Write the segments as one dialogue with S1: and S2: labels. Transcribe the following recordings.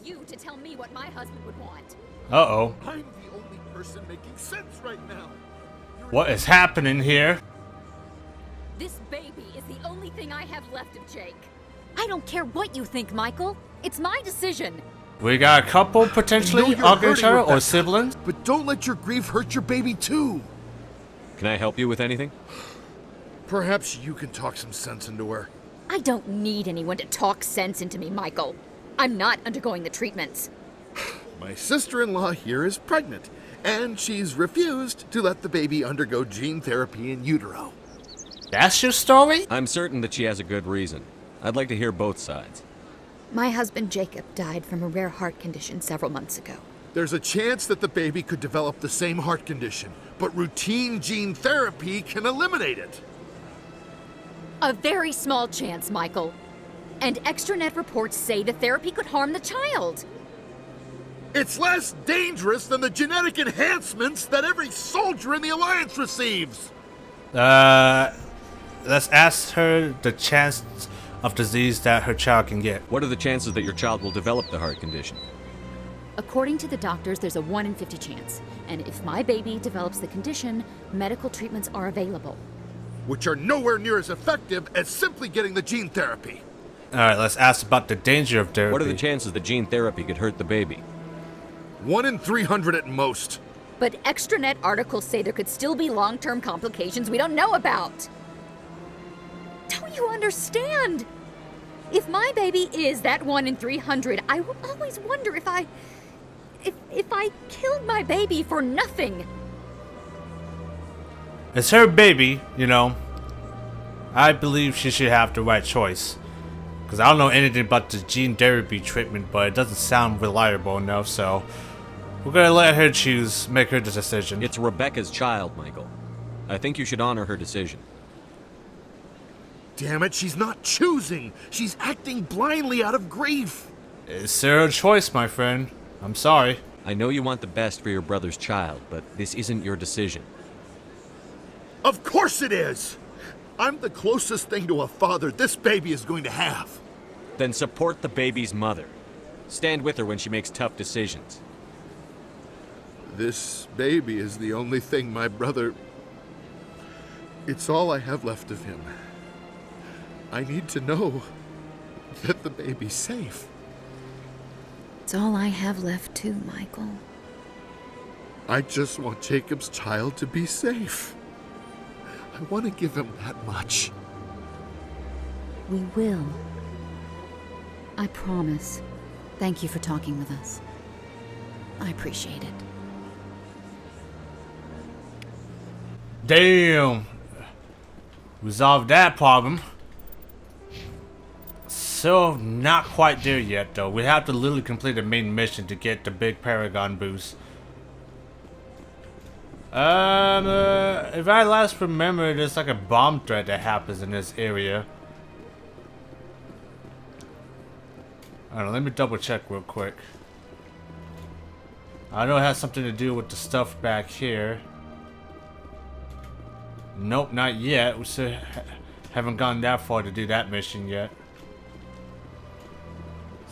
S1: you to tell me what my husband would want.
S2: Uh-oh.
S3: I'm the only person making sense right now.
S2: What is happening here?
S1: This baby is the only thing I have left of Jake. I don't care what you think, Michael. It's my decision.
S2: We got a couple potentially arguing each other or siblings.
S3: But don't let your grief hurt your baby too.
S4: Can I help you with anything?
S3: Perhaps you can talk some sense into her.
S1: I don't need anyone to talk sense into me, Michael. I'm not undergoing the treatments.
S3: My sister-in-law here is pregnant, and she's refused to let the baby undergo gene therapy in utero.
S2: That's your story?
S4: I'm certain that she has a good reason. I'd like to hear both sides.
S1: My husband Jacob died from a rare heart condition several months ago.
S3: There's a chance that the baby could develop the same heart condition, but routine gene therapy can eliminate it.
S1: A very small chance, Michael. And extranet reports say the therapy could harm the child.
S3: It's less dangerous than the genetic enhancements that every soldier in the Alliance receives.
S2: Let's ask her the chance of disease that her child can get.
S4: What are the chances that your child will develop the heart condition?
S1: According to the doctors, there's a 1 in 50 chance. And if my baby develops the condition, medical treatments are available.
S3: Which are nowhere near as effective as simply getting the gene therapy.
S2: Alright, let's ask about the danger of therapy.
S4: What are the chances that gene therapy could hurt the baby?
S3: 1 in 300 at most.
S1: But extranet articles say there could still be long-term complications we don't know about. Don't you understand? If my baby is that 1 in 300, I will always wonder if I killed my baby for nothing.
S2: It's her baby, you know. I believe she should have the right choice. Because I don't know anything about the gene therapy treatment, but it doesn't sound reliable enough, so we're gonna let her choose, make her the decision.
S4: It's Rebecca's child, Michael. I think you should honor her decision.
S3: Damn it, she's not choosing. She's acting blindly out of grief.
S2: It's her choice, my friend. I'm sorry.
S4: I know you want the best for your brother's child, but this isn't your decision.
S3: Of course it is. I'm the closest thing to a father this baby is going to have.
S4: Then support the baby's mother. Stand with her when she makes tough decisions.
S3: This baby is the only thing my brother... It's all I have left of him. I need to know that the baby's safe.
S1: It's all I have left too, Michael.
S3: I just want Jacob's child to be safe. I want to give him that much.
S1: We will. I promise. Thank you for talking with us. I appreciate it.
S2: Damn. Resolved that problem. So, not quite there yet, though. We have to literally complete the main mission to get the big Paragon boost. If I last remember, there's like a bomb threat that happens in this area. I don't know, let me double check real quick. I know it has something to do with the stuff back here. Nope, not yet. We still haven't gone that far to do that mission yet.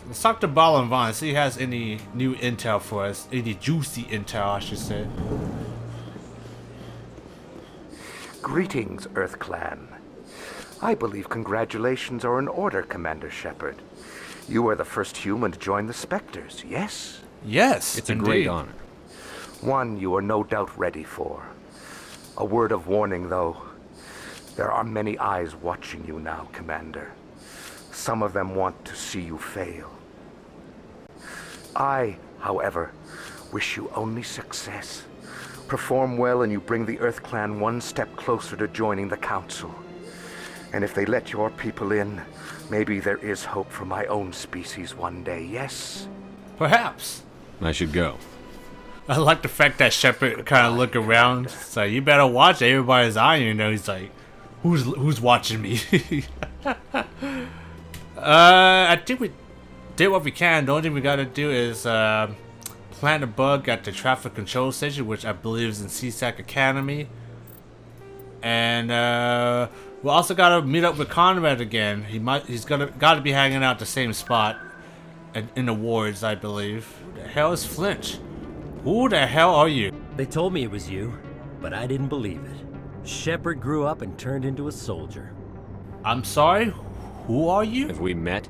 S2: Let's talk to Ball and Vaughn, see if he has any new intel for us. Any juicy intel, I should say.
S5: Greetings, Earth Clan. I believe congratulations are in order, Commander Shepard. You are the first human to join the Spectres, yes?
S2: Yes,
S4: It's a great honor.
S5: One you are no doubt ready for. A word of warning, though. There are many eyes watching you now, Commander. Some of them want to see you fail. I, however, wish you only success. Perform well and you bring the Earth Clan one step closer to joining the Council. And if they let your people in, maybe there is hope for my own species one day, yes?
S2: Perhaps.
S4: I should go.
S2: I like the fact that Shepard kind of look around. It's like, you better watch it. Everybody's eyeing you. Know, he's like, who's watching me? I think we did what we can. The only thing we gotta do is plant a bug at the traffic control station, which I believe is in CSAC Academy. And we also gotta meet up with Conrad again. He's gotta be hanging out at the same spot. in awards, I believe. Who the hell is Flinch? Who the hell are you?
S6: They told me it was you, but I didn't believe it. Shepard grew up and turned into a soldier.
S2: I'm sorry? Who are you?
S4: Have we met?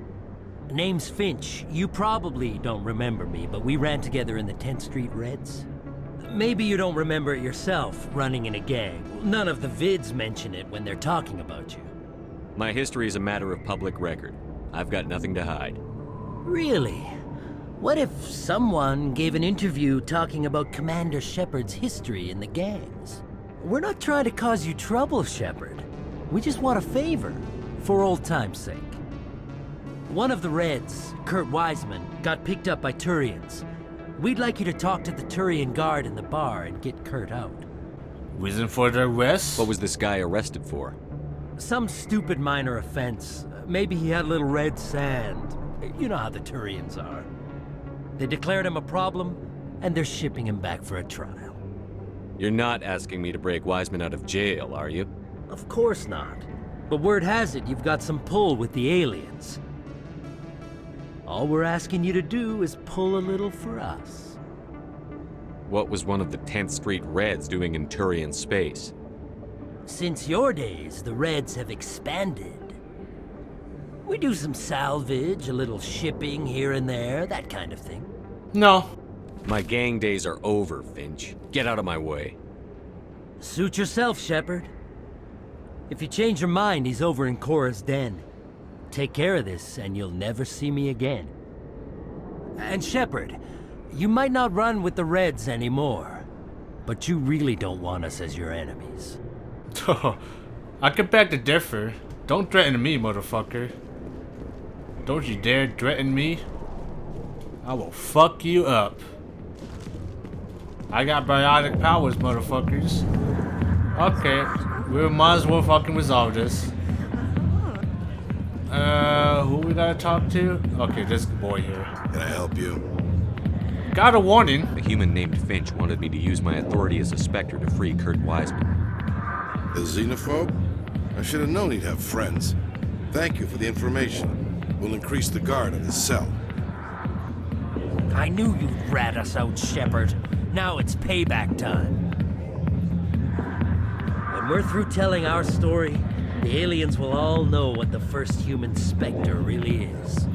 S6: Name's Finch. You probably don't remember me, but we ran together in the 10th Street Reds. Maybe you don't remember it yourself, running in a gang. None of the vids mention it when they're talking about you.
S4: My history is a matter of public record. I've got nothing to hide.
S6: Really? What if someone gave an interview talking about Commander Shepard's history in the gangs? We're not trying to cause you trouble, Shepard. We just want a favor, for old time's sake. One of the Reds, Kurt Wiseman, got picked up by Turians. We'd like you to talk to the Turian guard in the bar and get Kurt out.
S2: Reason for the arrest?
S4: What was this guy arrested for?
S6: Some stupid minor offense. Maybe he had a little red sand. You know how the Turians are. They declared him a problem, and they're shipping him back for a trial.
S4: You're not asking me to break Wiseman out of jail, are you?
S6: Of course not. But word has it you've got some pull with the aliens. All we're asking you to do is pull a little for us.
S4: What was one of the 10th Street Reds doing in Turian space?
S6: Since your days, the Reds have expanded. We do some salvage, a little shipping here and there, that kind of thing.
S2: No.
S4: My gang days are over, Finch. Get out of my way.
S6: Suit yourself, Shepard. If you change your mind, he's over in Cora's den. Take care of this, and you'll never see me again. And Shepard, you might not run with the Reds anymore, but you really don't want us as your enemies.
S2: I could beg to differ. Don't threaten me, motherfucker. Don't you dare threaten me. I will fuck you up. I got biotic powers, motherfuckers. Okay, we might as well fucking resolve this. Who we gotta talk to? Okay, this boy here.
S7: Can I help you?
S2: Got a warning.
S4: A human named Finch wanted me to use my authority as a Spectre to free Kurt Wiseman.
S7: A xenophobe? I should have known he'd have friends. Thank you for the information. We'll increase the guard on his cell.
S6: I knew you'd rat us out, Shepard. Now it's payback time. When we're through telling our story, the aliens will all know what the first human Spectre really is.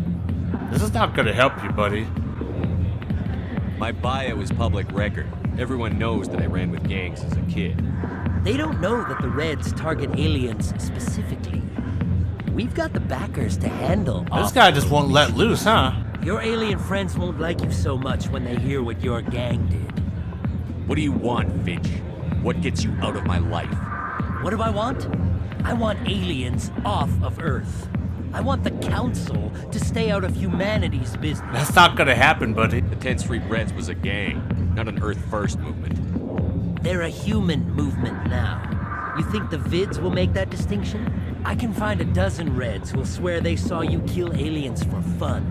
S2: This is not gonna help you, buddy.
S4: My bio is public record. Everyone knows that I ran with gangs as a kid.
S6: They don't know that the Reds target aliens specifically. We've got the backers to handle
S2: This guy just won't let loose, huh?
S6: Your alien friends won't like you so much when they hear what your gang did.
S4: What do you want, Finch? What gets you out of my life?
S6: What do I want? I want aliens off of Earth. I want the Council to stay out of humanity's business.
S2: That's not gonna happen, buddy.
S4: The 10th Street Reds was a gang, not an Earth First movement.
S6: They're a human movement now. You think the vids will make that distinction? I can find a dozen Reds who'll swear they saw you kill aliens for fun.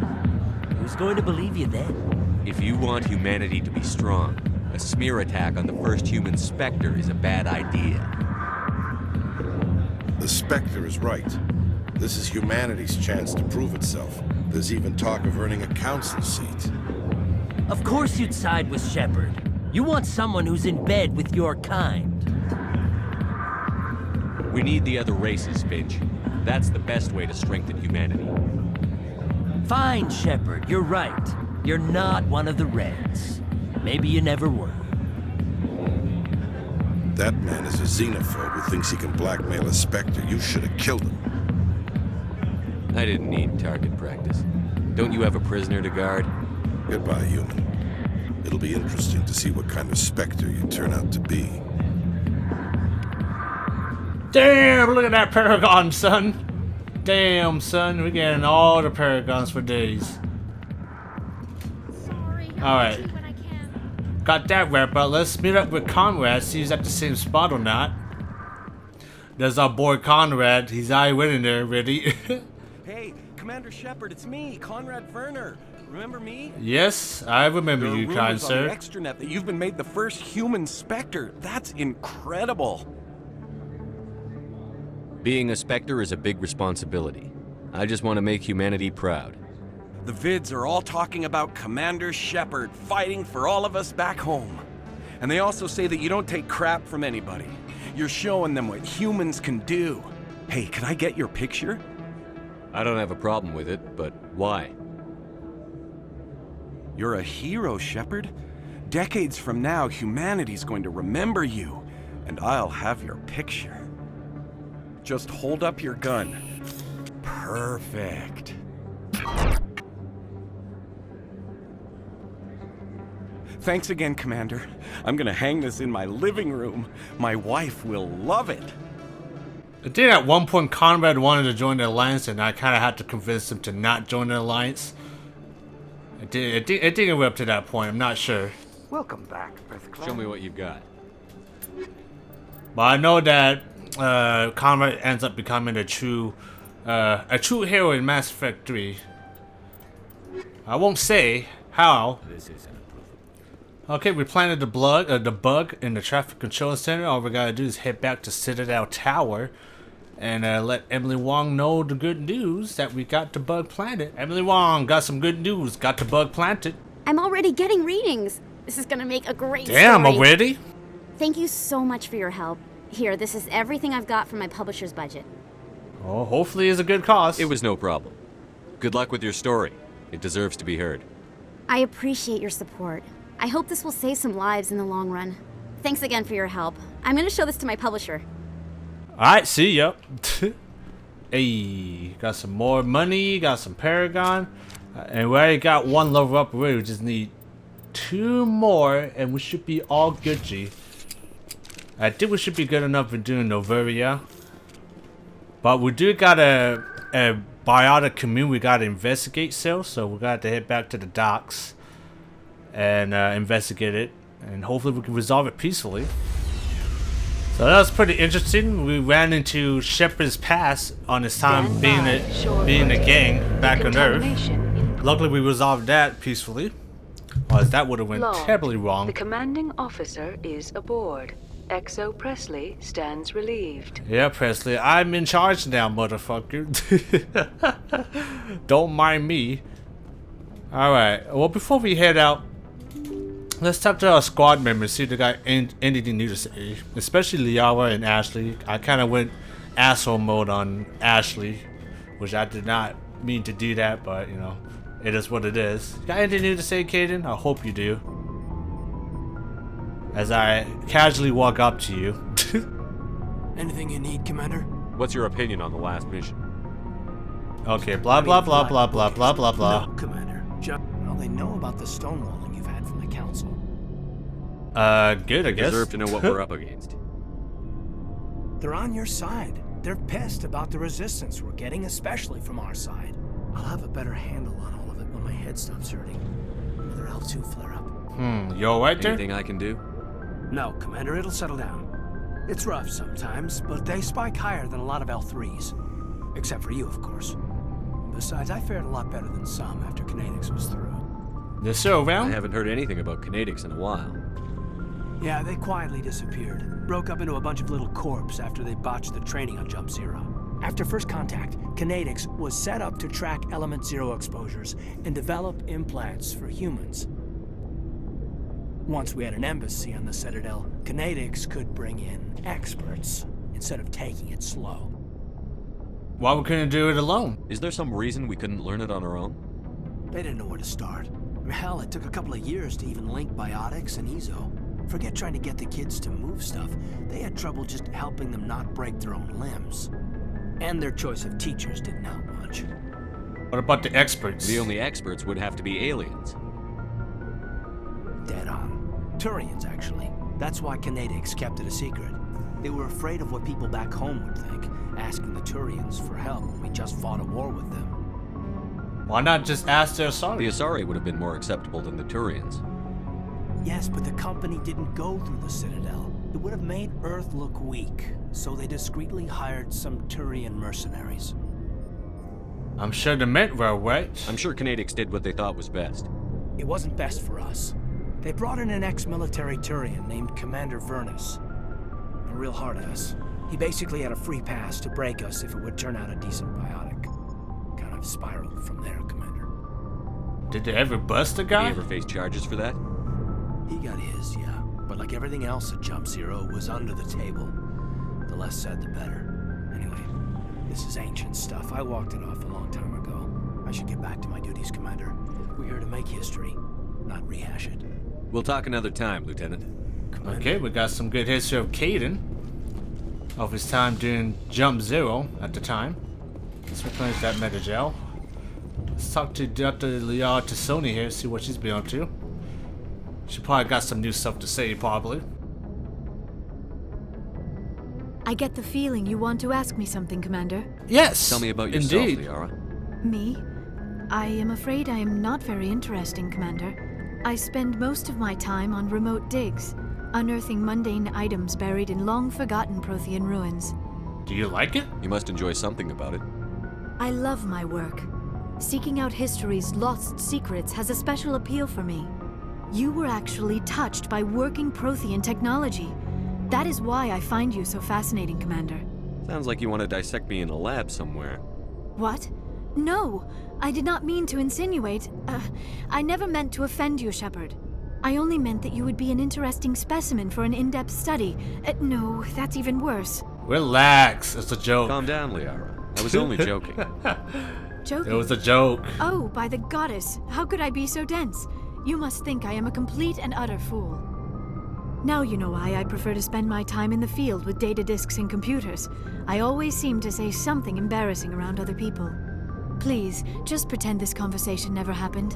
S6: Who's going to believe you then?
S4: If you want humanity to be strong, a smear attack on the first human Spectre is a bad idea.
S7: The Spectre is right. This is humanity's chance to prove itself. There's even talk of earning a council seat.
S6: Of course you'd side with Shepard. You want someone who's in bed with your kind.
S4: We need the other races, Finch. That's the best way to strengthen humanity.
S6: Fine, Shepard, you're right. You're not one of the Reds. Maybe you never were.
S7: That man is a xenophobe who thinks he can blackmail a Spectre. You should have killed him.
S4: I didn't need target practice. Don't you have a prisoner to guard?
S7: Goodbye, human. It'll be interesting to see what kind of Spectre you turn out to be.
S2: Damn, look at that Paragon, son. Damn, son, we're getting all the Paragons for days.
S1: Sorry,
S2: Alright.
S1: I'll do what I can.
S2: Got that wrapped up. Let's meet up with Conrad, see if he's at the same spot or not. There's our boy Conrad. He's already winning there already.
S8: Hey, Commander Shepard, it's me, Conrad Werner. Remember me?
S2: Yes, I remember
S8: There are
S2: you, kind
S8: rumors on the
S2: sir.
S8: extranet that you've been made the first human Spectre. That's incredible.
S4: Being a Spectre is a big responsibility. I just want to make humanity proud.
S8: The vids are all talking about Commander Shepard fighting for all of us back home. And they also say that you don't take crap from anybody. You're showing them what humans can do. Hey, can I get your picture?
S4: I don't have a problem with it, but why?
S8: You're a hero, Shepard. Decades from now, humanity's going to remember you, and I'll have your picture. Just hold up your gun. Perfect. Thanks again, Commander. I'm gonna hang this in my living room. My wife will love it.
S2: I think at one point Conrad wanted to join the Alliance, and I kind of had to convince him to not join the Alliance. I think it went up to that point. I'm not sure.
S5: Welcome back, Earthclan.
S4: Show me what you've got.
S2: But I know that Conrad ends up becoming a true hero in Mass Effect 3. I won't say how. Okay, we planted the bug in the traffic control center. All we gotta do is head back to Citadel Tower and let Emily Wong know the good news that we got the bug planted. Emily Wong, got some good news. Got the bug planted.
S9: I'm already getting readings. This is gonna make a great
S2: Damn,
S9: story.
S2: already?
S9: Thank you so much for your help. Here, this is everything I've got from my publisher's budget.
S2: Oh, hopefully it's a good cause.
S4: It was no problem. Good luck with your story. It deserves to be heard.
S9: I appreciate your support. I hope this will save some lives in the long run. Thanks again for your help. I'm gonna show this to my publisher.
S2: Alright, see ya. Hey, got some more money, got some Paragon. And we already got one level up already. We just need 2 more and we should be all Gucci. I think we should be good enough for doing Noveria. But we do got a biotic commune we gotta investigate still, so we got to head back to the docks and investigate it, and hopefully we can resolve it peacefully. So that was pretty interesting. We ran into Shepard's past on his time being a gang back on Earth. Luckily we resolved that peacefully, or that would have went terribly wrong.
S10: The commanding officer is aboard. XO Presley stands relieved.
S2: Yeah, Presley, I'm in charge now, motherfucker. Don't mind me. Alright, well, before we head out, let's talk to our squad members, see if they got anything new to say. Especially Liara and Ashley. I kind of went asshole mode on Ashley, which I did not mean to do that, but, you know, it is what it is. Got anything new to say, Caden? I hope you do. As I casually walk up to you.
S11: Anything you need, Commander?
S4: What's your opinion on the last mission?
S2: Okay, blah blah blah blah blah blah blah blah.
S11: No, Commander. Well, they know about the stonewalling you've had from the Council.
S2: Good, I guess.
S4: Deserve to know what we're up against.
S11: They're on your side. They're pissed about the resistance we're getting, especially from our side. I'll have a better handle on all of it when my head stops hurting. Another L2 flare-up.
S2: You alright there?
S4: Anything I can do?
S11: No, Commander, it'll settle down. It's rough sometimes, but they spike higher than a lot of L3s. Except for you, of course. Besides, I fared a lot better than some after Kinetics was through.
S2: They're still
S4: I
S2: around?
S4: haven't heard anything about Kinetics in a while.
S11: Yeah, they quietly disappeared. Broke up into a bunch of little corps after they botched the training on Jump Zero. After first contact, Kinetics was set up to track Element Zero exposures and develop implants for humans. Once we had an embassy on the Citadel, Kinetics could bring in experts instead of taking it slow.
S2: Why we couldn't do it alone?
S4: Is there some reason we couldn't learn it on our own?
S11: They didn't know where to start. Hell, it took a couple of years to even link Biotics and EZO. Forget trying to get the kids to move stuff. They had trouble just helping them not break their own limbs. And their choice of teachers didn't help much.
S2: What about the experts?
S4: The only experts would have to be aliens.
S11: Dead on. Turians, actually. That's why Kinetics kept it a secret. They were afraid of what people back home would think, asking the Turians for help when we just fought a war with them.
S2: Why not just ask the Asari?
S4: The Asari would have been more acceptable than the Turians.
S11: Yes, but the company didn't go through the Citadel. It would have made Earth look weak, so they discreetly hired some Turian mercenaries.
S2: I'm sure they meant well, right?
S4: I'm sure Kinetics did what they thought was best.
S11: It wasn't best for us. They brought in an ex-military Turian named Commander Vernus. A real hard-ass. He basically had a free pass to break us if it would turn out a decent biotic. Kind of spiraled from there, Commander.
S2: Did they ever bust a
S4: Did
S2: guy?
S4: he ever face charges for that?
S11: He got his, yeah. But like everything else at Jump Zero, it was under the table. The less said, the better. Anyway, this is ancient stuff. I walked it off a long time ago. I should get back to my duties, Commander. We're here to make history, not rehash it.
S4: We'll talk another time, Lieutenant.
S11: Commander.
S2: Okay, we got some good history of Caden. Of his time doing Jump Zero at the time. Let's replenish that meta gel. Let's talk to Dr. Liara Tassoni here, see what she's been up to. She probably got some new stuff to say, probably.
S12: I get the feeling you want to ask me something, Commander.
S2: Yes!
S4: Tell me about yourself,
S2: indeed.
S4: Liara.
S12: Me? I am afraid I am not very interesting, Commander. I spend most of my time on remote digs, unearthing mundane items buried in long-forgotten Prothean ruins.
S2: Do you like it?
S4: You must enjoy something about it.
S12: I love my work. Seeking out history's lost secrets has a special appeal for me. You were actually touched by working Prothean technology. That is why I find you so fascinating, Commander.
S4: Sounds like you want to dissect me in a lab somewhere.
S12: What? No, I did not mean to insinuate. I never meant to offend you, Shepard. I only meant that you would be an interesting specimen for an in-depth study. No, that's even worse.
S2: Relax, it's a joke.
S4: Calm down, Liara. I was only joking.
S12: Joking?
S2: It was a joke.
S12: Oh, by the goddess, how could I be so dense? You must think I am a complete and utter fool. Now you know why I prefer to spend my time in the field with data disks and computers. I always seem to say something embarrassing around other people. Please, just pretend this conversation never happened.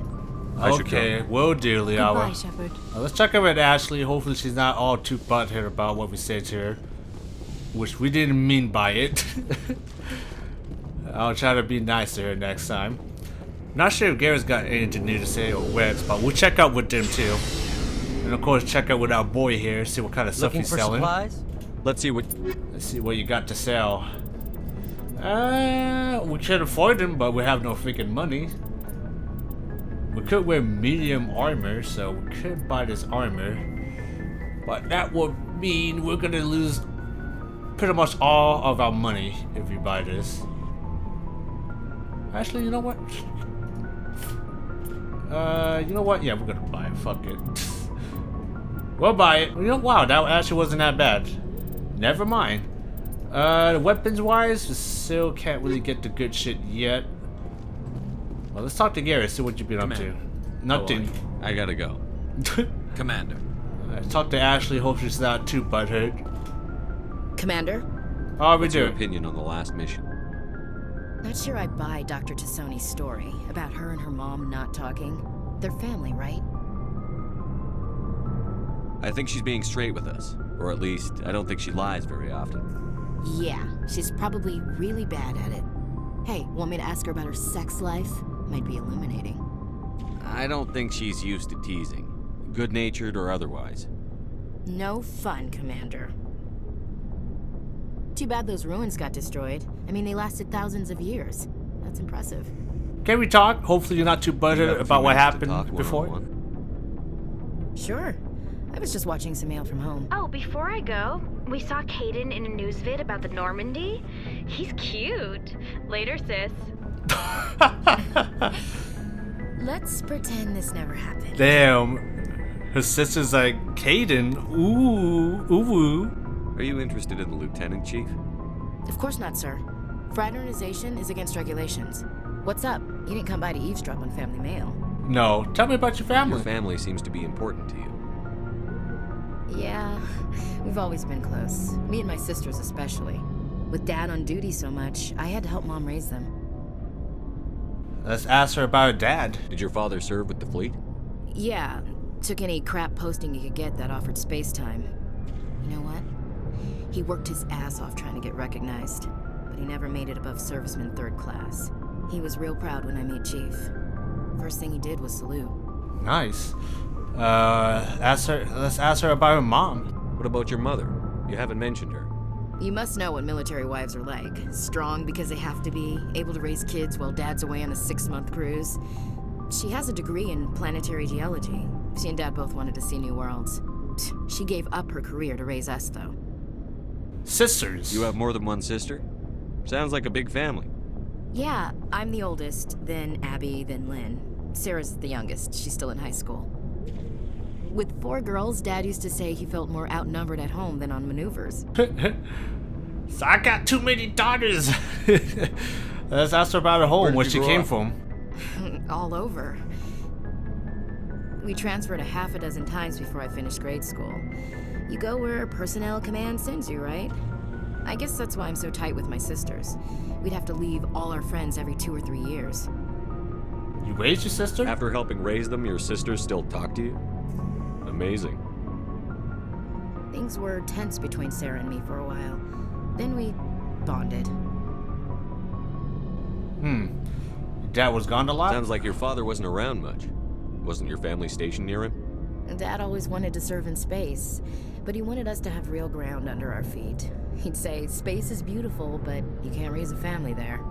S2: Okay, will do, Liara.
S12: Goodbye, Shepard.
S2: Let's check in with Ashley. Hopefully she's not all too butthurt about what we said to her. Which we didn't mean by it. I'll try to be nice to her next time. Not sure if Garrett's got anything new to say or Webs, but we'll check out with them too. And of course check out with our boy here, see what kind of stuff
S6: Looking
S2: he's
S6: for
S2: selling.
S6: supplies?
S4: Let's see what
S2: you got to sell. We could afford them, but we have no freaking money. We could wear medium armor, so we could buy this armor. But that would mean we're gonna lose pretty much all of our money if we buy this. Actually, you know what? You know what? Yeah, we're gonna buy it. Fuck it. We'll buy it. You know, wow, that actually wasn't that bad. Never mind. Weapons-wise, we still can't really get the good shit yet. Well, let's talk to Garrett, see what you've been up to. Nothing.
S4: I gotta go. Commander.
S2: Talk to Ashley, hope she's not too butthurt.
S13: Commander?
S2: How are we
S4: What's your
S2: doing?
S4: opinion on the last mission?
S13: Not sure I buy Dr. Tassoni's story about her and her mom not talking. They're family, right?
S4: I think she's being straight with us. Or at least, I don't think she lies very often.
S13: Yeah, she's probably really bad at it. Hey, want me to ask her about her sex life? Might be illuminating.
S4: I don't think she's used to teasing. Good-natured or otherwise.
S13: No fun, Commander. Too bad those ruins got destroyed. I mean, they lasted thousands of years. That's impressive.
S2: Can we talk? Hopefully you're not too
S4: You have
S2: butthurt
S4: a few
S2: about what
S4: minutes to talk
S2: happened before.
S4: one-on-one?
S13: Sure. I was just watching some mail from home.
S14: Oh, before I go, we saw Caden in a news vid about the Normandy. He's cute. Later, sis.
S13: Let's pretend this never happened.
S2: Damn. Her sister's like, Caden, ooh.
S4: Are you interested in the Lieutenant, Chief?
S13: Of course not, sir. Fraternization is against regulations. What's up? You didn't come by to eavesdrop on family mail.
S2: No, tell me about your family.
S4: Your family seems to be important to you.
S13: Yeah, we've always been close. Me and my sisters especially. With Dad on duty so much, I had to help Mom raise them.
S2: Let's ask her about her dad.
S4: Did your father serve with the fleet?
S13: Yeah, took any crap posting he could get that offered space time. You know what? He worked his ass off trying to get recognized, but he never made it above serviceman 3rd class. He was real proud when I made Chief. First thing he did was salute.
S2: Nice. Let's ask her about her mom.
S4: What about your mother? You haven't mentioned her.
S13: You must know what military wives are like. Strong because they have to be, able to raise kids while Dad's away on a 6-month cruise. She has a degree in planetary geology. She and Dad both wanted to see new worlds. She gave up her career to raise us, though.
S2: Sisters.
S4: You have more than one sister? Sounds like a big family.
S13: Yeah, I'm the oldest, then Abby, then Lynn. Sarah's the youngest. She's still in high school. With 4 girls, Dad used to say he felt more outnumbered at home than on maneuvers.
S2: So I got too many daughters. Let's ask her about her home, where she came from.
S13: All over. We transferred a half a dozen times before I finished grade school. You go where personnel command sends you, right? I guess that's why I'm so tight with my sisters. We'd have to leave all our friends every 2 or 3 years.
S2: You raised your sister?
S4: After helping raise them, your sisters still talk to you? Amazing.
S13: Things were tense between Sarah and me for a while. Then we bonded.
S2: Dad was gone a lot?
S4: Sounds like your father wasn't around much. Wasn't your family stationed near him?
S13: Dad always wanted to serve in space, but he wanted us to have real ground under our feet. He'd say, space is beautiful, but you can't raise a family there.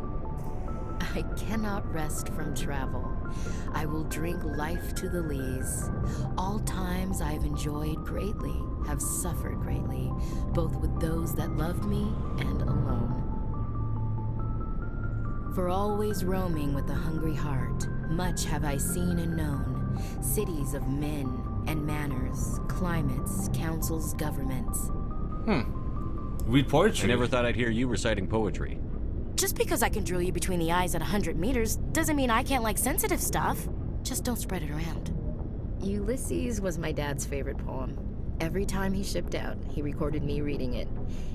S13: I cannot rest from travel. I will drink life to the lees. All times I have enjoyed greatly, have suffered greatly, both with those that loved me and alone. For always roaming with a hungry heart, much have I seen and known, cities of men and manners, climates, councils, governments.
S2: Read poetry.
S4: I never thought I'd hear you reciting poetry.
S13: Just because I can drill you between the eyes at 100 meters doesn't mean I can't like sensitive stuff. Just don't spread it around. Ulysses was my dad's favorite poem. Every time he shipped out, he recorded me reading it.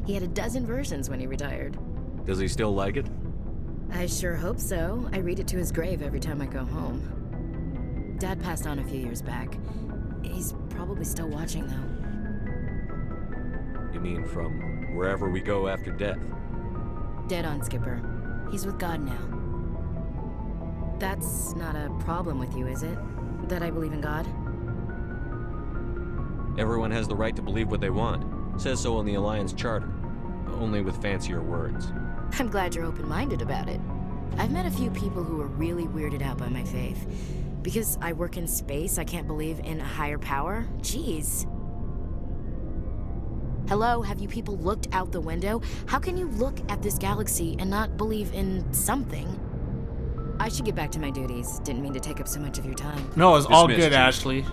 S13: He had a dozen versions when he retired.
S4: Does he still like it?
S13: I sure hope so. I read it to his grave every time I go home. Dad passed on a few years back. He's probably still watching, though.
S4: You mean from wherever we go after death?
S13: Dead on, Skipper. He's with God now. That's not a problem with you, is it? That I believe in God?
S4: Everyone has the right to believe what they want. Says so in the Alliance Charter. Only with fancier words.
S13: I'm glad you're open-minded about it. I've met a few people who are really weirded out by my faith. Because I work in space, I can't believe in a higher power? Jeez. Hello, have you people looked out the window? How can you look at this galaxy and not believe in something? I should get back to my duties. Didn't mean to take up so much of your time.
S2: No, it's all good,
S4: Chief.
S2: Ashley.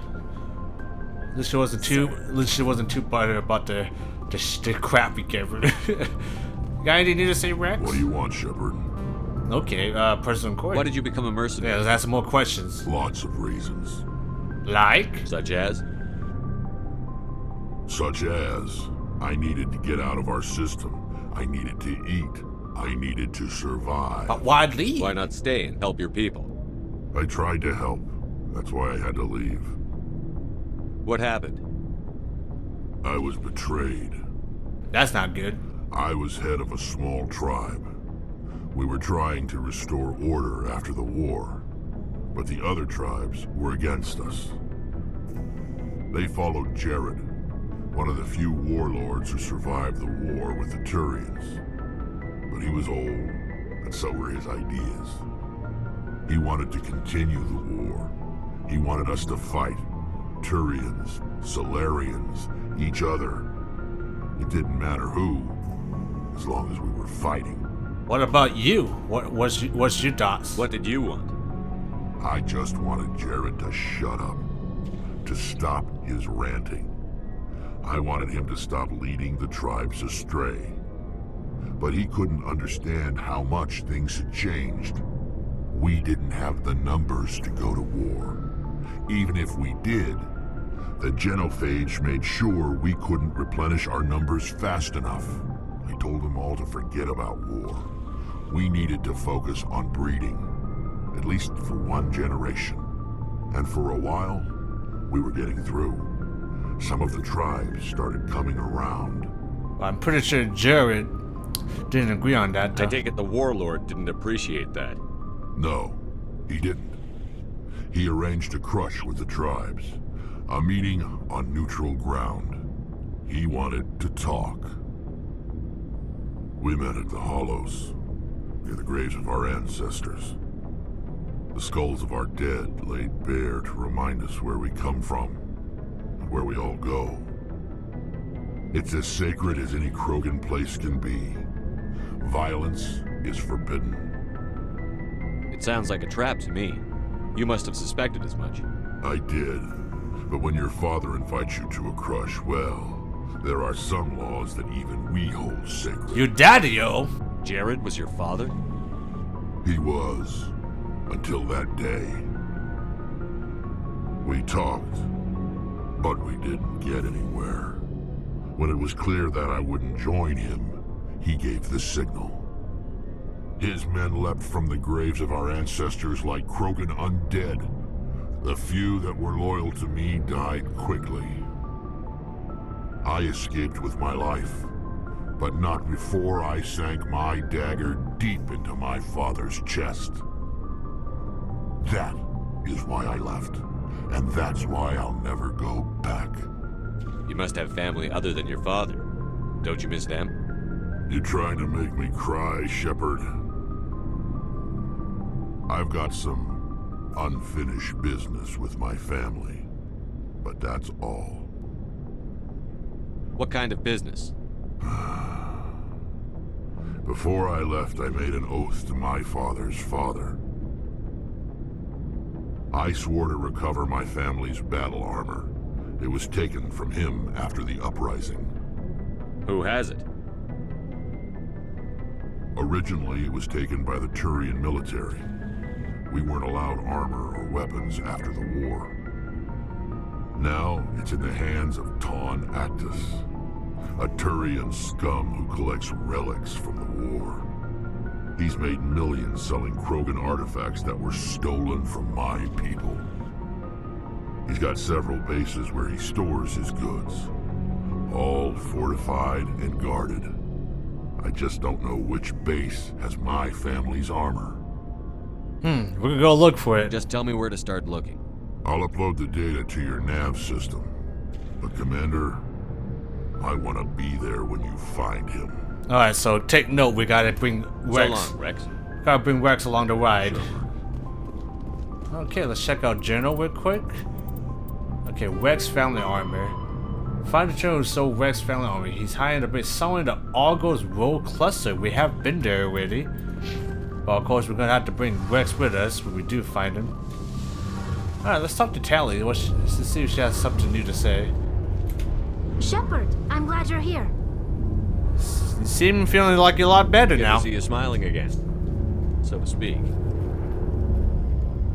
S2: At least she wasn't too buttered about the crap we gave her. Got anything new to say, Rex?
S15: What do you want, Shepard?
S2: Okay, person in court.
S4: Why did you become a mercenary?
S2: Yeah, let's ask some more questions.
S15: Lots of reasons.
S2: Like?
S4: Such as?
S15: Such as, I needed to get out of our system. I needed to eat. I needed to survive.
S2: But why'd leave?
S4: Why not stay and help your people?
S15: I tried to help. That's why I had to leave.
S4: What happened?
S15: I was betrayed.
S2: That's not good.
S15: I was head of a small tribe. We were trying to restore order after the war, but the other tribes were against us. They followed Jared, one of the few warlords who survived the war with the Turians. But he was old, and so were his ideas. He wanted to continue the war. He wanted us to fight. Turians, Solarians, each other. It didn't matter who, as long as we were fighting.
S2: What about you? What's your thoughts?
S4: What did you want?
S15: I just wanted Jared to shut up, to stop his ranting. I wanted him to stop leading the tribes astray. But he couldn't understand how much things had changed. We didn't have the numbers to go to war. Even if we did, the genophage made sure we couldn't replenish our numbers fast enough. I told them all to forget about war. We needed to focus on breeding, at least for one generation. And for a while, we were getting through. Some of the tribes started coming around.
S2: I'm pretty sure Jared didn't agree on that.
S4: I take it the warlord didn't appreciate that.
S15: No, he didn't. He arranged a crush with the tribes, a meeting on neutral ground. He wanted to talk. We met at the Hollows, near the graves of our ancestors. The skulls of our dead laid bare to remind us where we come from, and where we all go. It's as sacred as any Krogan place can be. Violence is forbidden.
S4: It sounds like a trap to me. You must have suspected as much.
S15: I did. But when your father invites you to a crush, well, there are some laws that even we hold sacred.
S2: Your daddy-o.
S4: Jared was your father?
S15: He was. Until that day. We talked, but we didn't get anywhere. When it was clear that I wouldn't join him, he gave the signal. His men leapt from the graves of our ancestors like Krogan undead. The few that were loyal to me died quickly. I escaped with my life, but not before I sank my dagger deep into my father's chest. That is why I left, and that's why I'll never go back.
S4: You must have family other than your father. Don't you miss them?
S15: You trying to make me cry, Shepard? I've got some unfinished business with my family, but that's all.
S4: What kind of business?
S15: Before I left, I made an oath to my father's father. I swore to recover my family's battle armor. It was taken from him after the uprising.
S4: Who has it?
S15: Originally, it was taken by the Turian military. We weren't allowed armor or weapons after the war. Now, it's in the hands of Taun Actus, a Turian scum who collects relics from the war. He's made millions selling Krogan artifacts that were stolen from my people. He's got several bases where he stores his goods, all fortified and guarded. I just don't know which base has my family's armor.
S2: We're gonna go look for it.
S4: Just tell me where to start looking.
S15: I'll upload the data to your nav system. But Commander, I want to be there when you find him.
S2: Alright, so take note, we gotta bring Rex.
S4: So long, Rex.
S2: Gotta bring Rex along the ride. Okay, let's check out Journal real quick. Okay, Rex family armor. Find the journal who sold Rex family armor. He's hiding a bit somewhere in the Argos Road cluster. We have been there already. Well, of course, we're gonna have to bring Rex with us when we do find him. Alright, let's talk to Tally. Let's see if she has something new to say.
S9: Shepard, I'm glad you're here.
S2: You seem feeling like you're a lot better now.
S4: Good to see you smiling again, so to speak.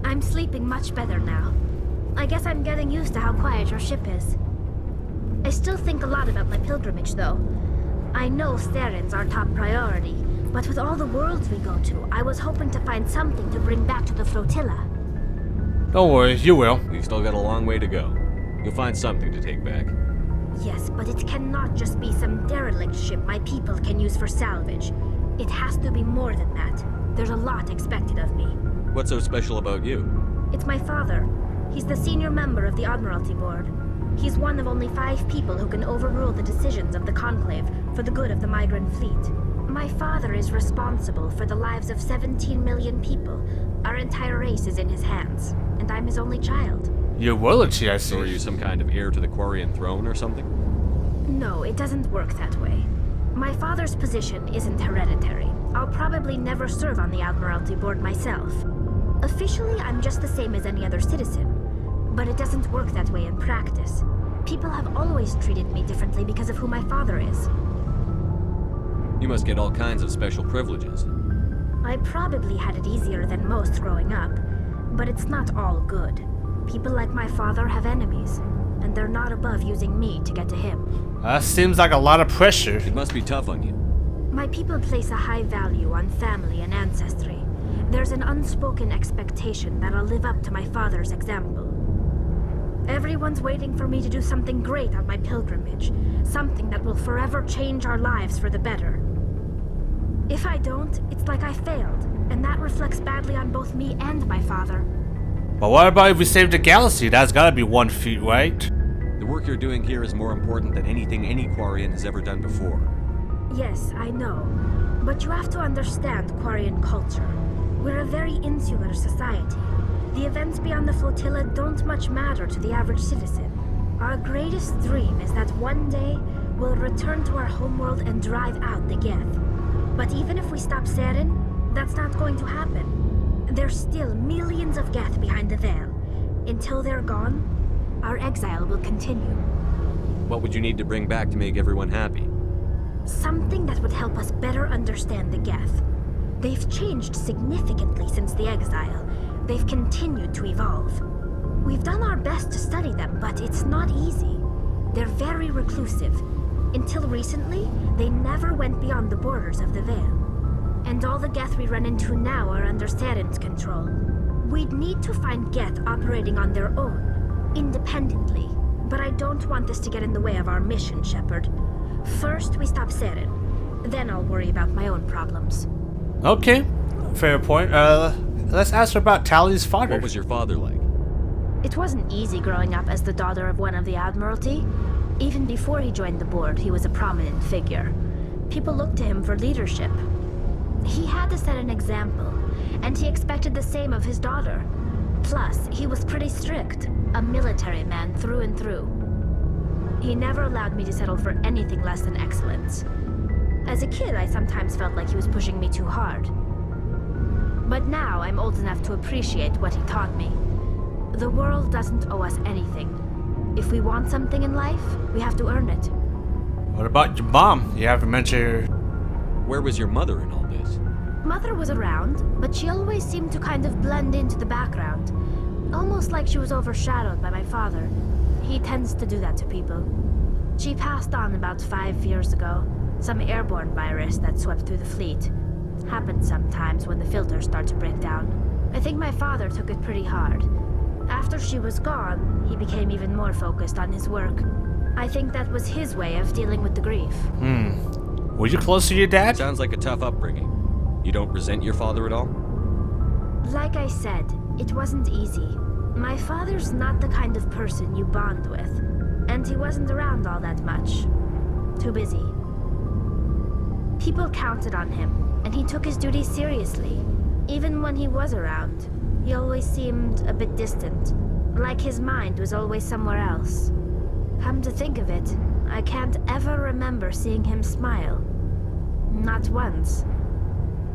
S9: I'm sleeping much better now. I guess I'm getting used to how quiet your ship is. I still think a lot about my pilgrimage, though. I know Theron's our top priority, but with all the worlds we go to, I was hoping to find something to bring back to the flotilla.
S2: Don't worry, you will.
S4: We've still got a long way to go. You'll find something to take back.
S9: Yes, but it cannot just be some derelict ship my people can use for salvage. It has to be more than that. There's a lot expected of me.
S4: What's so special about you?
S9: It's my father. He's the senior member of the Admiralty Board. He's one of only 5 people who can overrule the decisions of the Conclave for the good of the migrant fleet. My father is responsible for the lives of 17 million people. Our entire race is in his hands, and I'm his only child.
S2: Your royalty, I see.
S4: So are you some kind of heir to the Quarian throne or something?
S9: No, it doesn't work that way. My father's position isn't hereditary. I'll probably never serve on the Admiralty Board myself. Officially, I'm just the same as any other citizen. But it doesn't work that way in practice. People have always treated me differently because of who my father is.
S4: You must get all kinds of special privileges.
S9: I probably had it easier than most growing up, but it's not all good. People like my father have enemies, and they're not above using me to get to him.
S2: That seems like a lot of pressure.
S4: It must be tough on you.
S9: My people place a high value on family and ancestry. There's an unspoken expectation that I'll live up to my father's example. Everyone's waiting for me to do something great on my pilgrimage, something that will forever change our lives for the better. If I don't, it's like I failed, and that reflects badly on both me and my father.
S2: But what about if we save the galaxy? That's gotta be one feat, right?
S4: The work you're doing here is more important than anything any Quarian has ever done before.
S9: Yes, I know. But you have to understand Quarian culture. We're a very insular society. The events beyond the flotilla don't much matter to the average citizen. Our greatest dream is that one day we'll return to our homeworld and drive out the Geth. But even if we stop Saren, that's not going to happen. There's still millions of Geth behind the Veil. Until they're gone, our exile will continue.
S4: What would you need to bring back to make everyone happy?
S9: Something that would help us better understand the Geth. They've changed significantly since the exile. They've continued to evolve. We've done our best to study them, but it's not easy. They're very reclusive. Until recently, they never went beyond the borders of the Veil. And all the Geth we run into now are under Saren's control. We'd need to find Geth operating on their own, independently. But I don't want this to get in the way of our mission, Shepard. First, we stop Saren. Then I'll worry about my own problems.
S2: Okay, fair point. Let's ask her about Tally's father.
S4: What was your father like?
S9: It wasn't easy growing up as the daughter of one of the Admiralty. Even before he joined the board, he was a prominent figure. People looked to him for leadership. He had to set an example, and he expected the same of his daughter. Plus, he was pretty strict, a military man through and through. He never allowed me to settle for anything less than excellence. As a kid, I sometimes felt like he was pushing me too hard. But now I'm old enough to appreciate what he taught me. The world doesn't owe us anything. If we want something in life, we have to earn it.
S2: What about your mom? You haven't mentioned her.
S4: Where was your mother in all this?
S9: Mother was around, but she always seemed to kind of blend into the background. Almost like she was overshadowed by my father. He tends to do that to people. She passed on about 5 years ago. Some airborne virus that swept through the fleet. Happens sometimes when the filters start to break down. I think my father took it pretty hard. After she was gone, he became even more focused on his work. I think that was his way of dealing with the grief.
S2: Were you close to your dad?
S4: Sounds like a tough upbringing. You don't resent your father at all?
S9: Like I said, it wasn't easy. My father's not the kind of person you bond with. And he wasn't around all that much. Too busy. People counted on him, and he took his duties seriously. Even when he was around, he always seemed a bit distant. Like his mind was always somewhere else. Come to think of it, I can't ever remember seeing him smile. Not once.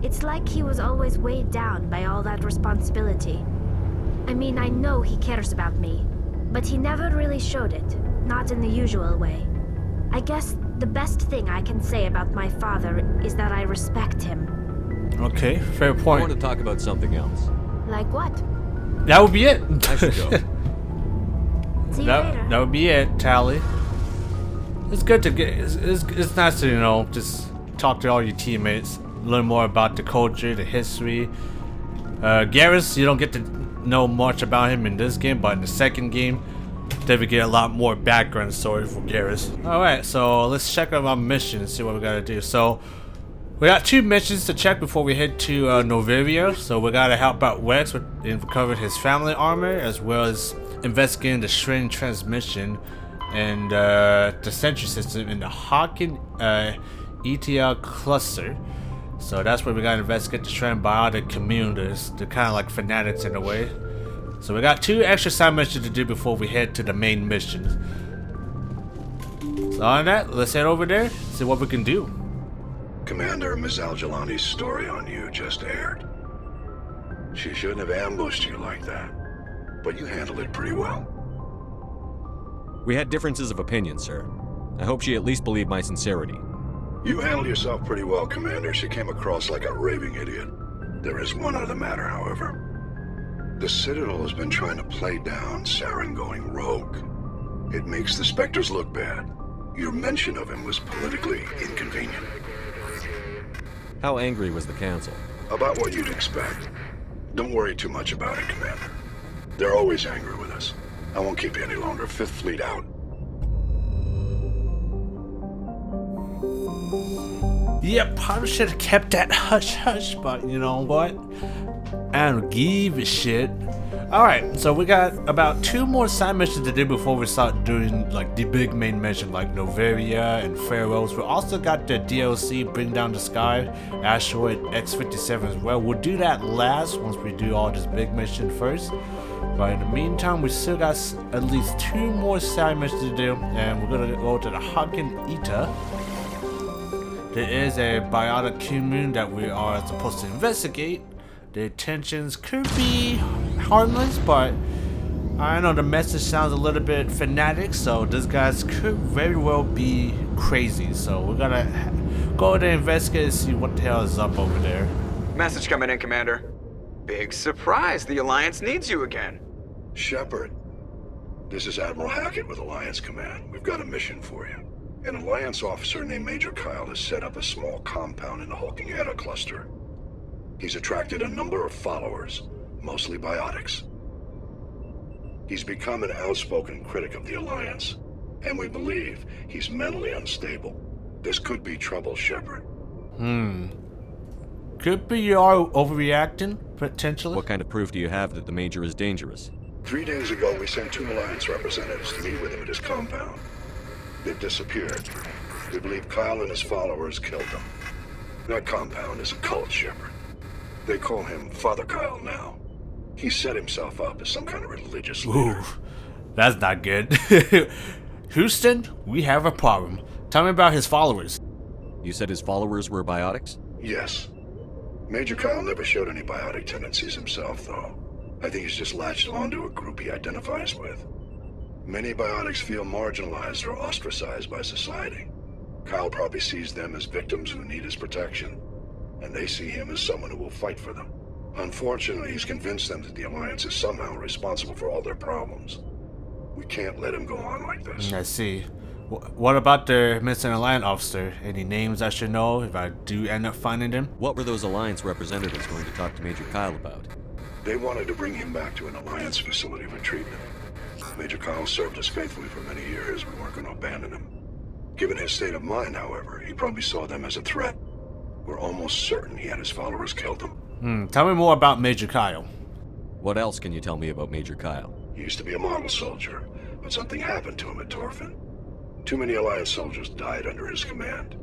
S9: It's like he was always weighed down by all that responsibility. I mean, I know he cares about me, but he never really showed it, not in the usual way. I guess the best thing I can say about my father is that I respect him.
S2: Okay, fair point.
S4: I want to talk about something else.
S9: Like what?
S2: That would be it.
S4: I should go.
S9: See you later.
S2: That would be it, Tally. It's good to get. It's nice to, you know, just talk to all your teammates, learn more about the culture, the history. Garrus, you don't get to know much about him in this game, but in the second game, then we get a lot more background story for Garrus. Alright, so let's check out our mission and see what we gotta do. So, we got 2 missions to check before we head to Noveria. So we gotta help out Wex in recovering his family armor, as well as investigating the Shrin transmission and the sentry system in the Hawken ETL cluster. So that's where we gotta investigate the Shrin Biotic commune. They're kind of like fanatics in a way. So we got 2 extra side missions to do before we head to the main mission. So on that, let's head over there, see what we can do.
S16: Commander, Ms. Al-Jalani's story on you just aired. She shouldn't have ambushed you like that, but you handled it pretty well.
S4: We had differences of opinion, sir. I hope she at least believed my sincerity.
S16: You handled yourself pretty well, Commander. She came across like a raving idiot. There is one other matter, however. The Citadel has been trying to play down Saren going rogue. It makes the Spectres look bad. Your mention of him was politically inconvenient.
S4: How angry was the Council?
S16: About what you'd expect. Don't worry too much about it, Commander. They're always angry with us. I won't keep you any longer. 5th Fleet out.
S2: Yep, probably should have kept that hush-hush, but you know what? I don't give a shit. Alright, so we got about 2 more side missions to do before we start doing like the big main mission like Noveria and Pharaohs. We also got the DLC Bring Down the Sky, Asteroid X-57 as well. We'll do that last once we do all this big mission first. But in the meantime, we still got at least 2 more side missions to do, and we're gonna go to the Hawken Eta. There is a biotic commune that we are supposed to investigate. The intentions could be harmless, but I know the message sounds a little bit fanatic, so this guys could very well be crazy. So we're gonna go there, investigate, and see what the hell is up over there.
S17: Message coming in, Commander. Big surprise, the Alliance needs you again.
S16: Shepard, this is Admiral Hackett with Alliance Command. We've got a mission for you. An Alliance officer named Major Kyle has set up a small compound in the Hulking Eta cluster. He's attracted a number of followers, mostly biotics. He's become an outspoken critic of the Alliance, and we believe he's mentally unstable. This could be trouble, Shepard.
S2: Could be you are overreacting, potentially.
S4: What kind of proof do you have that the Major is dangerous?
S16: 3 days ago, we sent 2 Alliance representatives to meet with him at his compound. They've disappeared. We believe Kyle and his followers killed them. That compound is a cult, Shepard. They call him Father Kyle now. He set himself up as some kind of religious leader.
S2: Ooh, that's not good. Houston, we have a problem. Tell me about his followers.
S4: You said his followers were biotics?
S16: Yes. Major Kyle never showed any biotic tendencies himself, though. I think he's just latched onto a group he identifies with. Many biotics feel marginalized or ostracized by society. Kyle probably sees them as victims who need his protection, and they see him as someone who will fight for them. Unfortunately, he's convinced them that the Alliance is somehow responsible for all their problems. We can't let him go on like this.
S2: I see. What about the missing Alliance officer? Any names I should know if I do end up finding them?
S4: What were those Alliance representatives going to talk to Major Kyle about?
S16: They wanted to bring him back to an Alliance facility for treatment. Major Kyle served us faithfully for many years. We weren't going to abandon him. Given his state of mind, however, he probably saw them as a threat. We're almost certain he had his followers killed them.
S2: Tell me more about Major Kyle.
S4: What else can you tell me about Major Kyle?
S16: He used to be a model soldier, but something happened to him at Torfin. Too many Alliance soldiers died under his command.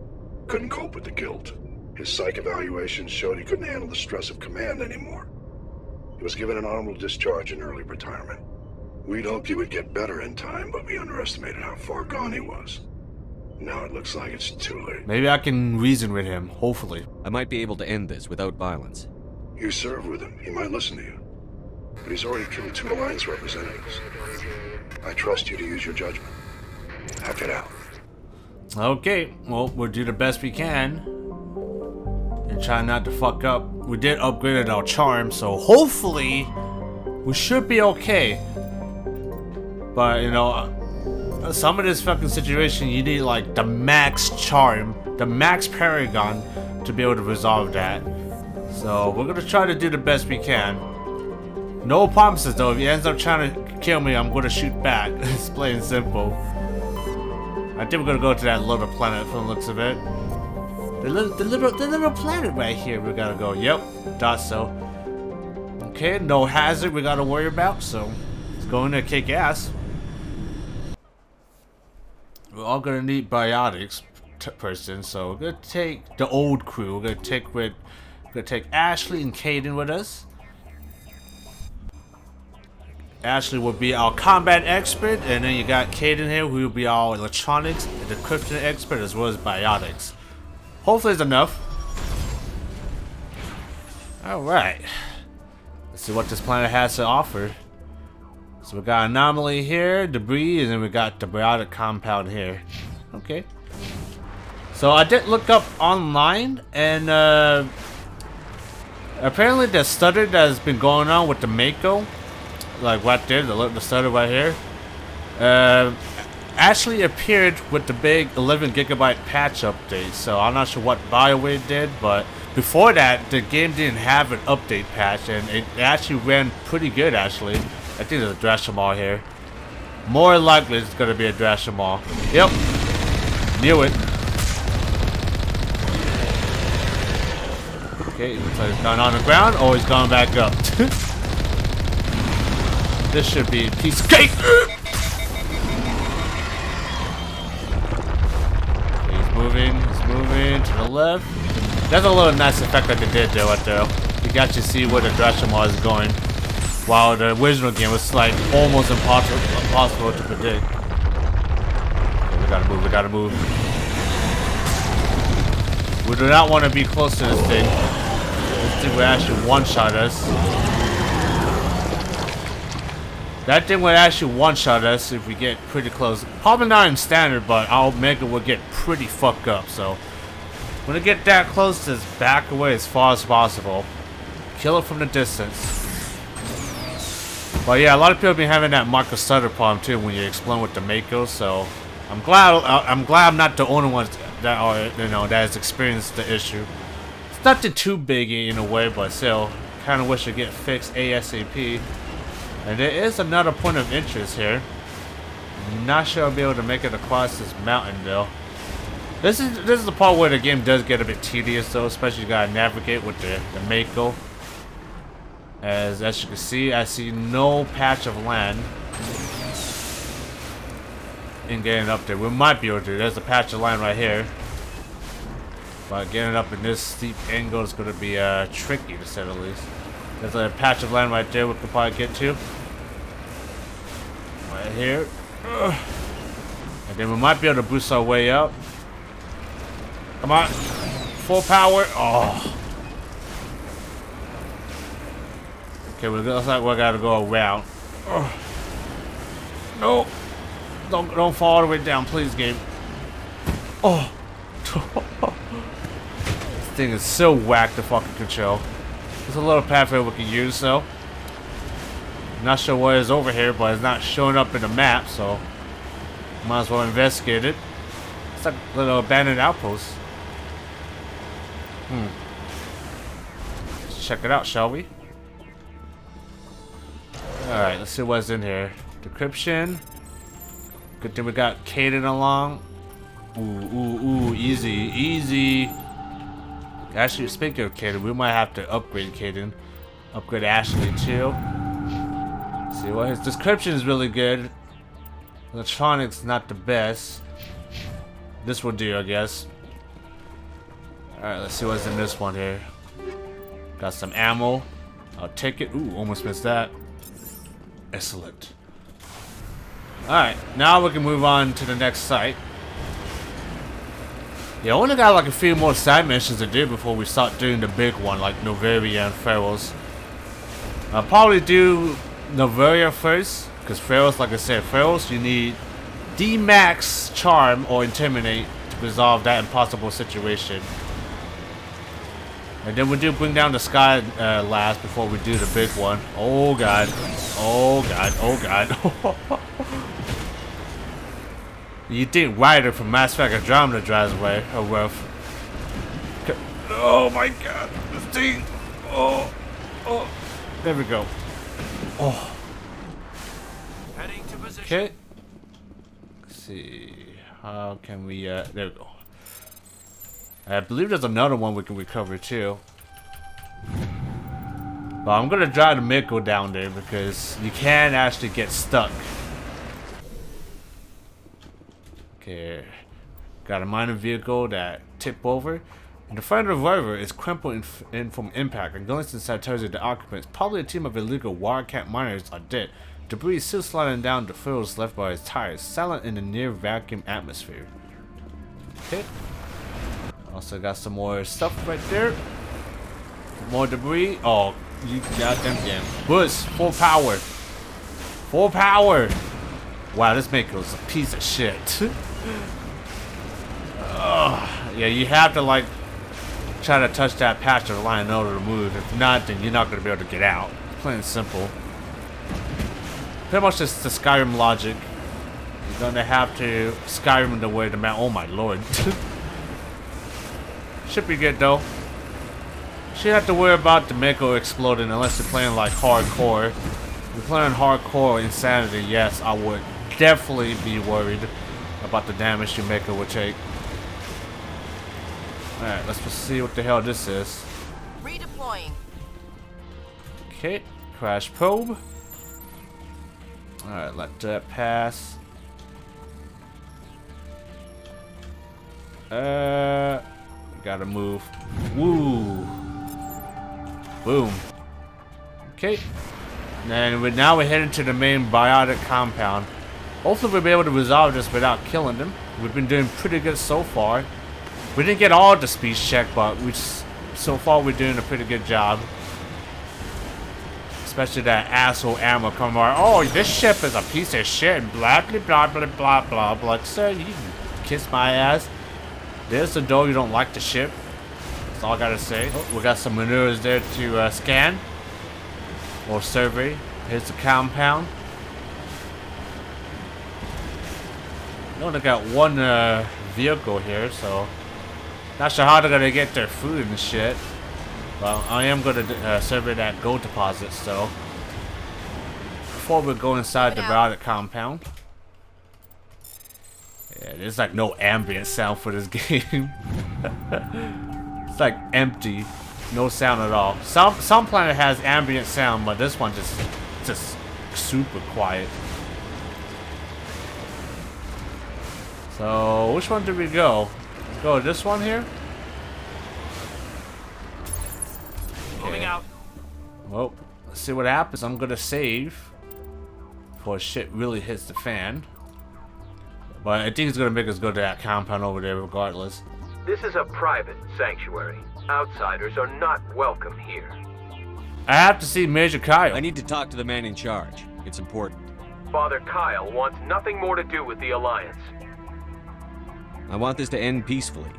S16: Couldn't cope with the guilt. His psych evaluations showed he couldn't handle the stress of command anymore. He was given an honorable discharge in early retirement. We'd hoped he would get better in time, but we underestimated how far gone he was. Now it looks like it's too late.
S2: Maybe I can reason with him, hopefully.
S4: I might be able to end this without violence.
S16: You serve with him. He might listen to you. But he's already killed 2 Alliance representatives. I trust you to use your judgment. Hack it out.
S2: Okay, well, we'll do the best we can. And try not to fuck up. We did upgrade our charm, so hopefully we should be okay. But, you know, some of this fucking situation, you need like the max charm, the max paragon to be able to resolve that. So we're gonna try to do the best we can. No promises though. If he ends up trying to kill me, I'm gonna shoot back. It's plain and simple. I think we're gonna go to that little planet from the looks of it. The little planet right here. We gotta go. Yep, thought so. Okay, no hazard we gotta worry about. So let's go in there, kick ass. We're all gonna need biotics person, so we're gonna take the old crew. We're gonna take Ashley and Caden with us. Ashley will be our combat expert, and then you got Caden here, who will be our electronics and encryption expert, as well as biotics. Hopefully it's enough. Alright. Let's see what this planet has to offer. So we got anomaly here, debris, and then we got the biotic compound here. Okay. So I did look up online, and apparently the stutter that has been going on with the Mako, like right there, the stutter right here, actually appeared with the big 11 gigabyte patch update. So I'm not sure what BioWare did, but before that, the game didn't have an update patch, and it actually ran pretty good actually. I think there's a Drashamar here. More likely it's gonna be a Drashamar. Yep. Knew it. Okay, looks like he's gone on the ground. Oh, he's gone back up. This should be a piece of cake. He's moving to the left. That's a little nice effect that they did there right there. You got to see where the Drashamar is going. While the original game was like almost impossible to predict. Okay, we gotta move. We do not want to be close to this thing. This thing will actually one-shot us. That thing would actually one-shot us if we get pretty close. Probably not in standard, but our Mega will get pretty fucked up. So when we get that close, just back away as far as possible. Kill it from the distance. But yeah, a lot of people have been having that micro stutter problem too when you explode with the Mako. So I'm glad I'm not the only one that are that has experienced the issue. It's nothing too big in a way, but still, kind of wish it get fixed ASAP. And there is another point of interest here. I'm not sure I'll be able to make it across this mountain though. This is the part where the game does get a bit tedious though, especially you gotta navigate with the Mako. As you can see, I see no patch of land in getting up there. We might be able to. There's a patch of land right here. But getting up in this steep angle is going to be tricky to say the least. There's a patch of land right there we could probably get to. Right here. And then we might be able to boost our way up. Come on. Full power. Oh. Okay, well, it looks like we gotta go around. No. Don't fall all the way down, please, game. Oh. This thing is so whack to fucking control. There's a little pathway we can use, so. Not sure what is over here, but it's not showing up in the map, so. Might as well investigate it. It's like a little abandoned outpost. Let's check it out, shall we? Alright, let's see what's in here. Decryption. Good thing we got Caden along. Ooh, easy. Actually, speaking of Caden, we might have to upgrade Caden. Upgrade Ashley too. See what his description is really good. Electronics not the best. This will do, I guess. Alright, let's see what's in this one here. Got some ammo. I'll take it. Ooh, almost missed that. Excellent. Alright, now we can move on to the next site. Yeah, I only got like a few more side missions to do before we start doing the big one, like Novaria and Pharaohs. I'll probably do Novaria first, because Pharaohs, like I said, Pharaohs, you need D-Max Charm or Intimidate to resolve that impossible situation. And then we do bring down the Sky last before we do the big one. Oh god. Oh god. Oh god. You think Ryder from Mass Effect Andromeda drives away? Oh, rough. Oh my god. This thing. Oh. There we go. Oh.
S11: Heading to position.
S2: Okay. Let's see. How can we, there we go. I believe there's another one we can recover too. But I'm gonna drive the Mako down there because you can actually get stuck. Okay. Got a minor vehicle that tipped over. And the front of the rover is crumpled in from impact. And going inside tells you the occupants, probably a team of illegal wildcat miners, are dead. Debris is still sliding down the fields left by his tires, silent in the near vacuum atmosphere. Okay. Also got some more stuff right there. More debris. Oh, you goddamn game. Boost, full power. Full power. Wow, this Mako's a piece of shit. Yeah, you have to like try to touch that patch of the line in order to move. If not, then you're not going to be able to get out. Plain and simple. Pretty much just the Skyrim logic. You're going to have to Skyrim the way the map. Oh my lord. Should be good though. Shouldn't have to worry about the Mako exploding unless you're playing like hardcore. If you're playing hardcore insanity, yes, I would definitely be worried about the damage your Mako would take. Alright, let's just see what the hell this is.
S13: Redeploying.
S2: Okay, crash probe. Alright, let that pass. Gotta move. Woo. Boom. Okay. And now we're heading to the main biotic compound. Hopefully we'll be able to resolve this without killing them. We've been doing pretty good so far. We didn't get all the speech check, but so far we're doing a pretty good job. Especially that asshole Ammo coming on. Oh, this ship is a piece of shit. Blah, blah, blah, blah, blah, blah, blah. Like, sir, you can kiss my ass. There's the door you don't like the ship. That's all I gotta say. Oh, we got some maneuvers there to scan. Or survey. Here's the compound. We only got one vehicle here, so not sure how they're gonna get their food and shit. Well, I am gonna survey that gold deposit, so before we go inside the Biotic compound. Yeah, there's like no ambient sound for this game. It's like empty, no sound at all. Some planet has ambient sound, but this one just super quiet. So which one did we go? Go this one here?
S11: Moving out.
S2: Well, let's see what happens. I'm gonna save before shit really hits the fan. But I think it's gonna make us go to that compound over there regardless.
S5: This is a private sanctuary. Outsiders are not welcome here.
S2: I have to see Major Kyle.
S4: I need to talk to the man in charge. It's important.
S5: Father Kyle wants nothing more to do with the Alliance.
S4: I want this to end peacefully.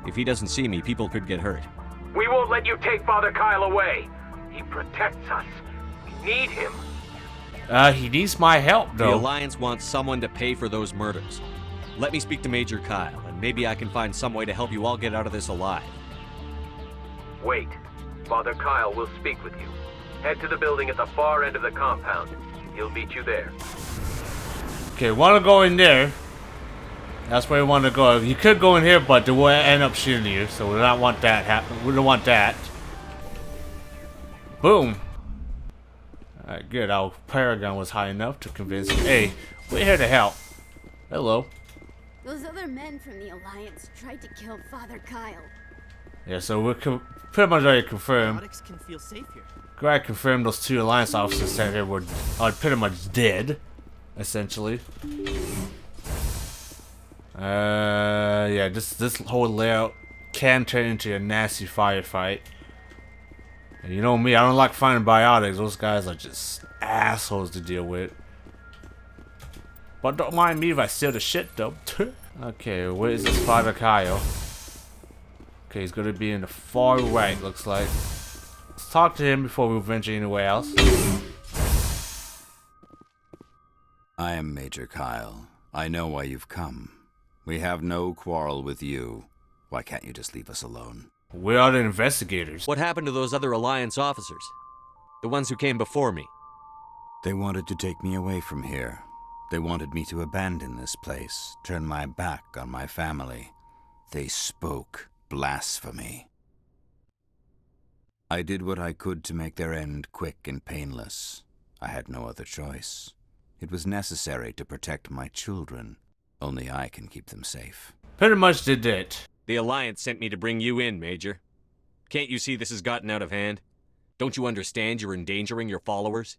S4: If he doesn't see me, people could get hurt.
S5: We won't let you take Father Kyle away. He protects us. We need him.
S2: He needs my help, though.
S4: The Alliance wants someone to pay for those murders. Let me speak to Major Kyle, and maybe I can find some way to help you all get out of this alive.
S5: Wait. Father Kyle will speak with you. Head to the building at the far end of the compound. He'll meet you there.
S2: Okay, wanna go in there. That's where we want to go. You could go in here, but they will end up shooting you, so we don't want that happen. We don't want that. Boom. Alright, good. Our paragon was high enough to convince him. Hey, we're here to help. Hello.
S18: Those other men from the Alliance tried to kill Father Kyle.
S2: Yeah, so we're pretty much already confirmed.
S6: Biotics can feel safe here.
S2: Go ahead and confirm those two Alliance officers sent here were pretty much dead, essentially. Yeah, this whole layout can turn into a nasty firefight. And you know me, I don't like fighting biotics. Those guys are just assholes to deal with. But don't mind me if I steal the shit though. Okay, where is this Father Kyle? Okay, he's gonna be in the far right, looks like. Let's talk to him before we venture anywhere else.
S19: I am Major Kyle. I know why you've come. We have no quarrel with you. Why can't you just leave us alone?
S2: We are the investigators.
S4: What happened to those other Alliance officers? The ones who came before me?
S19: They wanted to take me away from here. They wanted me to abandon this place, turn my back on my family. They spoke blasphemy. I did what I could to make their end quick and painless. I had no other choice. It was necessary to protect my children. Only I can keep them safe.
S2: Pretty much did it.
S4: The Alliance sent me to bring you in, Major. Can't you see this has gotten out of hand? Don't you understand you're endangering your followers?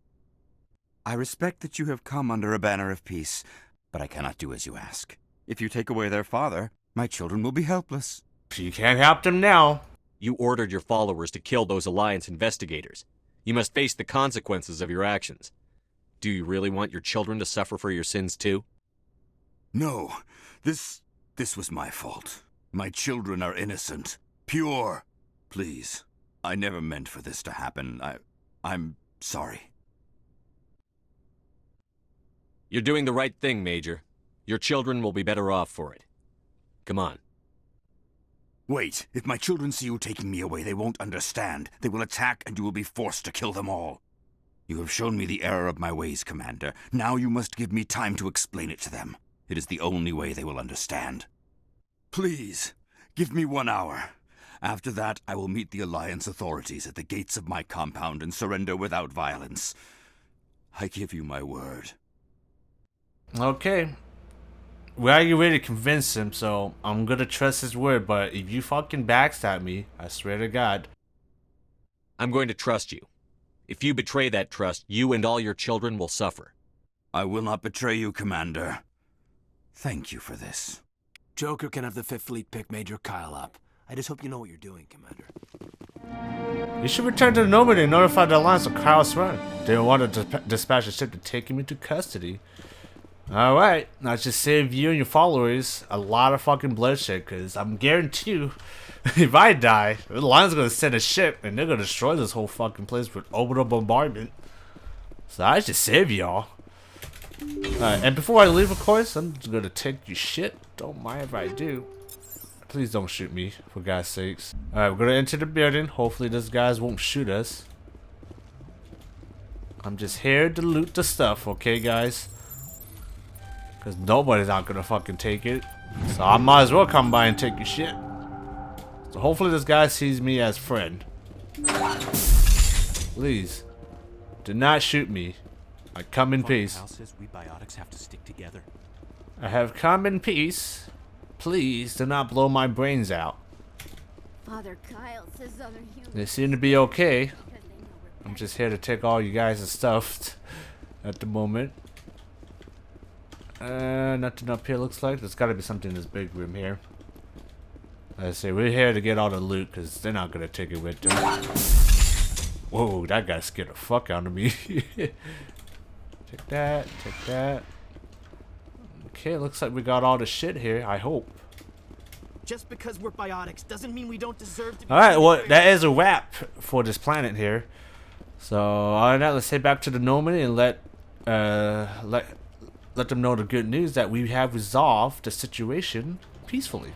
S19: I respect that you have come under a banner of peace, but I cannot do as you ask. If you take away their father, my children will be helpless.
S2: You can't help them now.
S4: You ordered your followers to kill those Alliance investigators. You must face the consequences of your actions. Do you really want your children to suffer for your sins too?
S19: No, this was my fault. My children are innocent, pure. Please, I never meant for this to happen. I'm sorry.
S4: You're doing the right thing, Major. Your children will be better off for it. Come on.
S19: Wait, if my children see you taking me away, they won't understand. They will attack and you will be forced to kill them all. You have shown me the error of my ways, Commander. Now you must give me time to explain it to them. It is the only way they will understand. Please, give me 1 hour. After that, I will meet the Alliance authorities at the gates of my compound and surrender without violence. I give you my word.
S2: Okay. Well, you ready to convince him, so I'm gonna trust his word, but if you fucking backstab me, I swear to God.
S4: I'm going to trust you. If you betray that trust, you and all your children will suffer.
S19: I will not betray you, Commander. Thank you for this.
S11: Joker can have the 5th Fleet pick Major Kyle up. I just hope you know what you're doing, Commander.
S2: You should return to the Normandy and notify the Alliance of Kyle's run. They want to dispatch a ship to take him into custody. Alright, now just save you and your followers a lot of fucking bloodshed, because I'm guarantee you, if I die, the Alliance is going to send a ship and they're going to destroy this whole fucking place with orbital bombardment. So I should save y'all. Alright, and before I leave, of course, I'm just going to take your shit. Don't mind if I do. Please don't shoot me, for God's sakes. Alright, we're going to enter the building. Hopefully these guys won't shoot us. I'm just here to loot the stuff, okay, guys? Because nobody's not going to fucking take it. So I might as well come by and take your shit. So hopefully this guy sees me as friend. Please. Do not shoot me. I come in peace.
S20: Says we Biotics have to stick together.
S2: I have come in peace. Please do not blow my brains out.
S18: Father Kyle says other humans.
S2: They seem to be okay. I'm just here to take all you guys' stuff at the moment. Nothing up here looks like. There's gotta be something in this big room here. I say we're here to get all the loot because they're not gonna take it with them. Whoa, that guy scared the fuck out of me. Take that, take that. Okay, looks like we got all the shit here, I hope.
S11: Just because we're Biotics doesn't mean we don't deserve to be.
S2: Alright, well, that is a wrap for this planet here. So, other than that, let's head back to the Normandy and let them know the good news that we have resolved the situation peacefully.